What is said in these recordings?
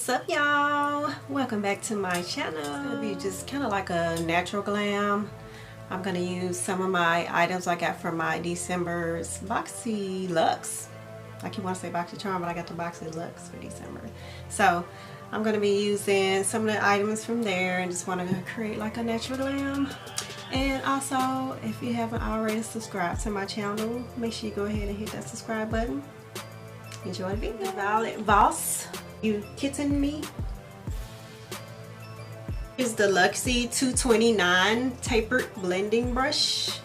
What's up, y'all? Welcome back to my channel. It's gonna be just kind of like a natural glam. I'm gonna use some of my items I got from my December Boxy Luxe. I keep wanting to say Boxy Charm, but I got the Boxy Luxe for December. So I'm gonna be using some of the items from there and just want to create like a natural glam. And also, if you haven't already subscribed to my channel, make sure you go ahead and hit that subscribe button. Enjoy the video. Violet Voss, you Kitten me. Here's the Luxe 229 tapered blending brush.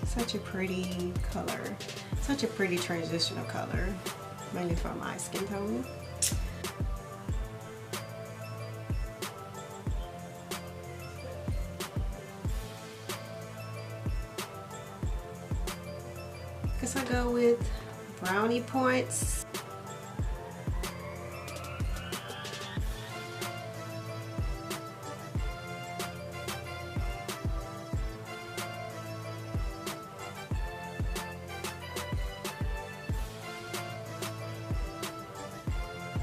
Such a pretty color. Such a pretty transitional color, mainly for my skin tone. Guess I go with Brownie points.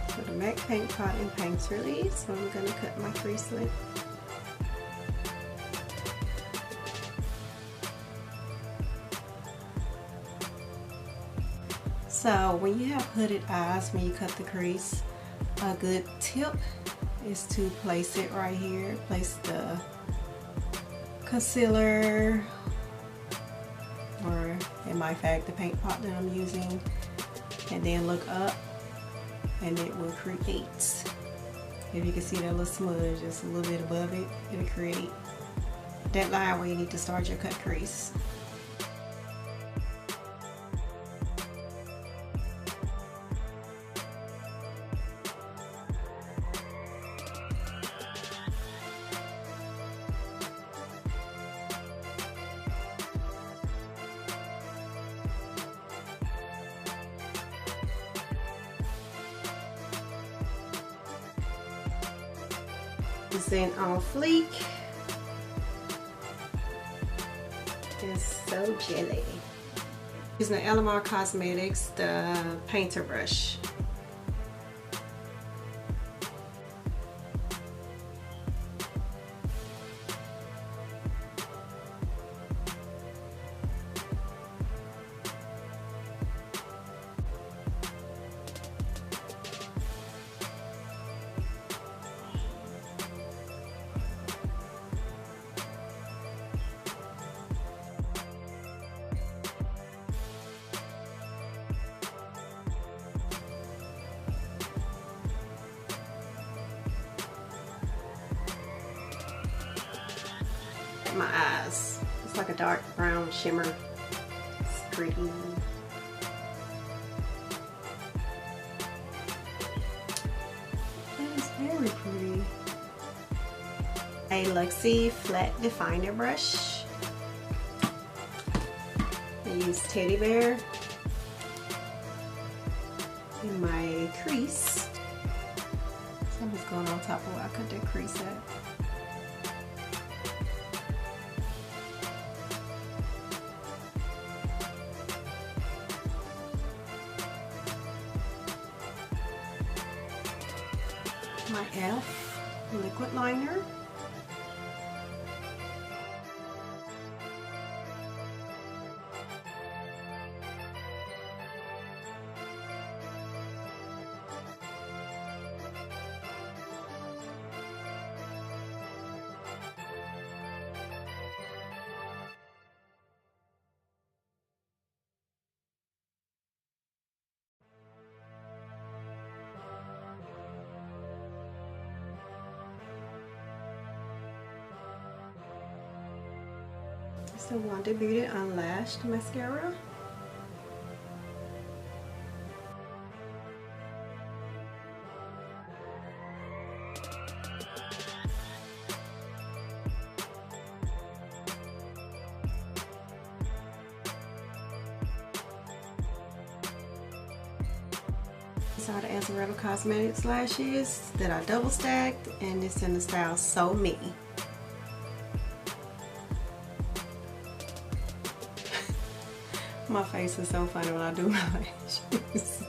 For the MAC paint pot and paints release, so I'm going to cut my crease length. So when you have hooded eyes, when you cut the crease, a good tip is to place it right here. Place the concealer, or in my fact the paint pot that I'm using, and then look up and it will create, if you can see that little smudge just a little bit above it, it'll create that line where you need to start your cut crease. Then on Fleek, it's so jelly. Using the Azeredo Cosmetics, the painter brush. My eyes, it's like a dark brown shimmer. It's pretty. That is very pretty. A Luxe flat definer brush. I use Teddy Bear in my crease. So I'm just going on top of where I cut that crease at. My e.l.f. liquid liner. The Wonder Beauty Unlashed mascara. These are the Azeredo Cosmetics lashes that I double stacked, and it's in the style So Me. My face is so funny when I do my lashes.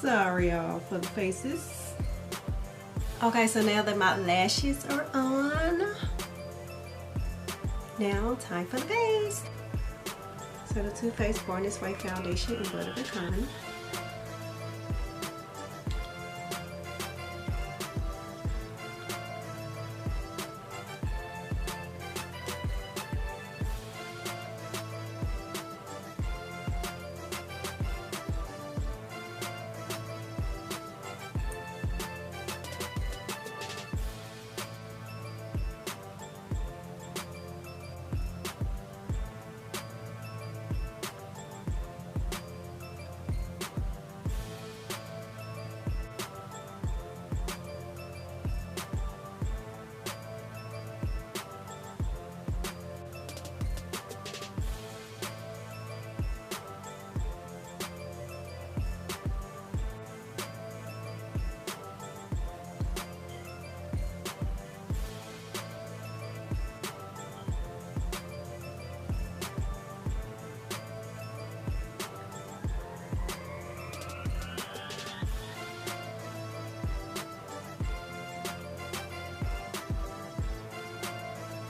Sorry y'all for the faces. Okay, so now that my lashes are on, now time for the base. So the Too Faced Born This Way foundation in Butter Pecan.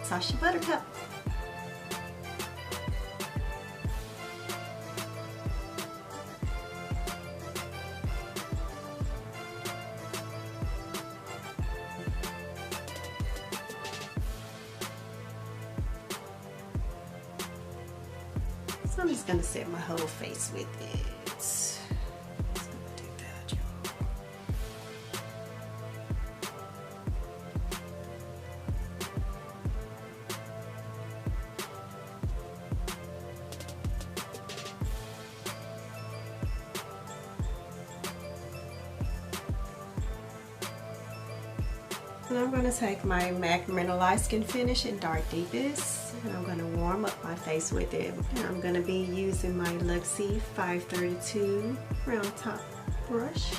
Sasha Buttercup. So I'm just gonna set my whole face with it. And I'm going to take my MAC Mineralize Skin Finish in Dark Deepest, and I'm going to warm up my face with it. And I'm going to be using my Luxe 532 round top brush.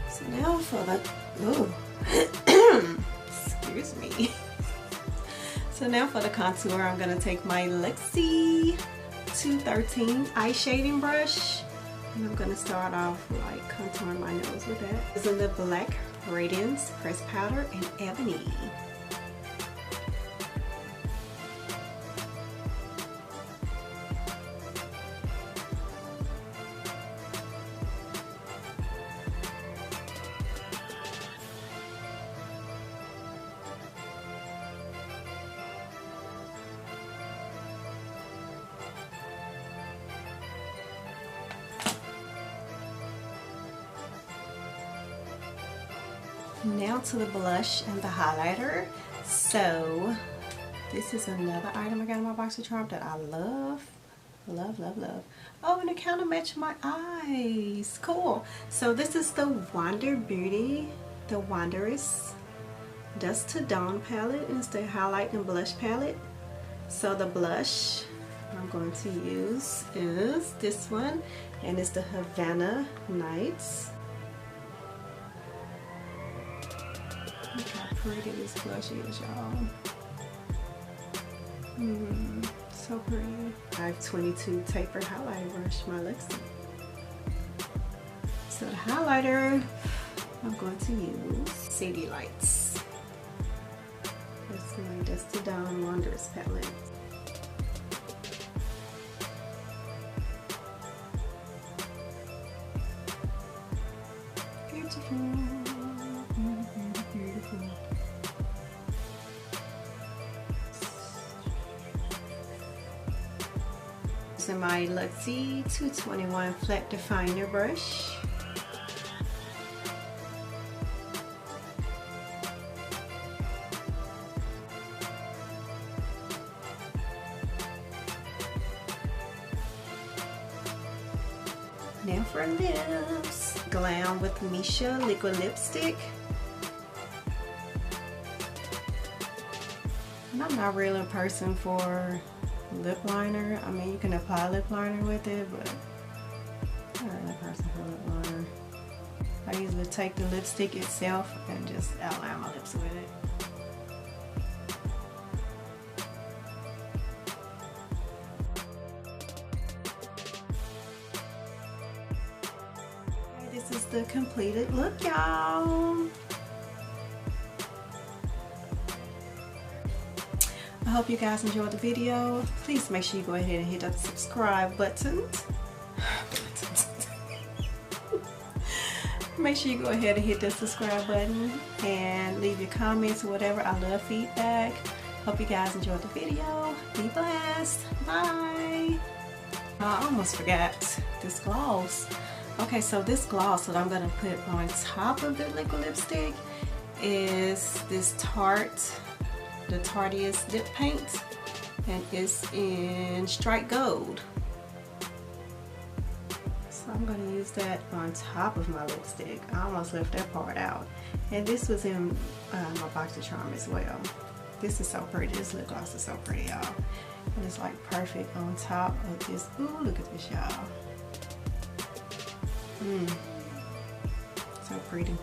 So now for the, excuse me. So now for the contour, I'm going to take my Luxe 213 eye shading brush, and I'm going to start off like contouring my nose with that. Using the black Radiance pressed powder in Ebony. Now to the blush and the highlighter. So this is another item I got in my box of charm that I love. Oh, and it kind of matched my eyes. Cool. So this is the the Wanderess Dusk to Dawn palette. It's the highlight and blush palette. So the blush I'm going to use is this one, and it's the Havana Nights. Look how pretty this blush is, y'all. So pretty. I have 22 taper highlighter brush, my Luxe. So the highlighter I'm going to use City Lights. This is my Dusk to Dawn Wanderess palette. Beautiful. Using my Luxe 221 flat definer brush. Now for lips, Glam with Misha liquid lipstick. And I'm not really a person for lip liner. I mean, you can apply lip liner with it, but I'm not really a person for lip liner. I usually take the lipstick itself and just outline my lips with it. Okay, this is the completed look, y'all. I hope you guys enjoyed the video. Please make sure you go ahead and hit that subscribe button. Make sure you go ahead and hit the subscribe button and leave your comments or whatever. I love feedback. Hope you guys enjoyed the video. Be blessed. Bye. I almost forgot this gloss. Okay, so this gloss that I'm going to put on top of the liquid lipstick is this Tarte, the Tarteist Dip Paint, and it's in Strike Gold. So I'm going to use that on top of my lipstick. I almost left that part out. And this was in my Boxy Charm as well. This is so pretty. This lip gloss is so pretty, y'all. And it's like perfect on top of this. Ooh, look at this, y'all. So pretty.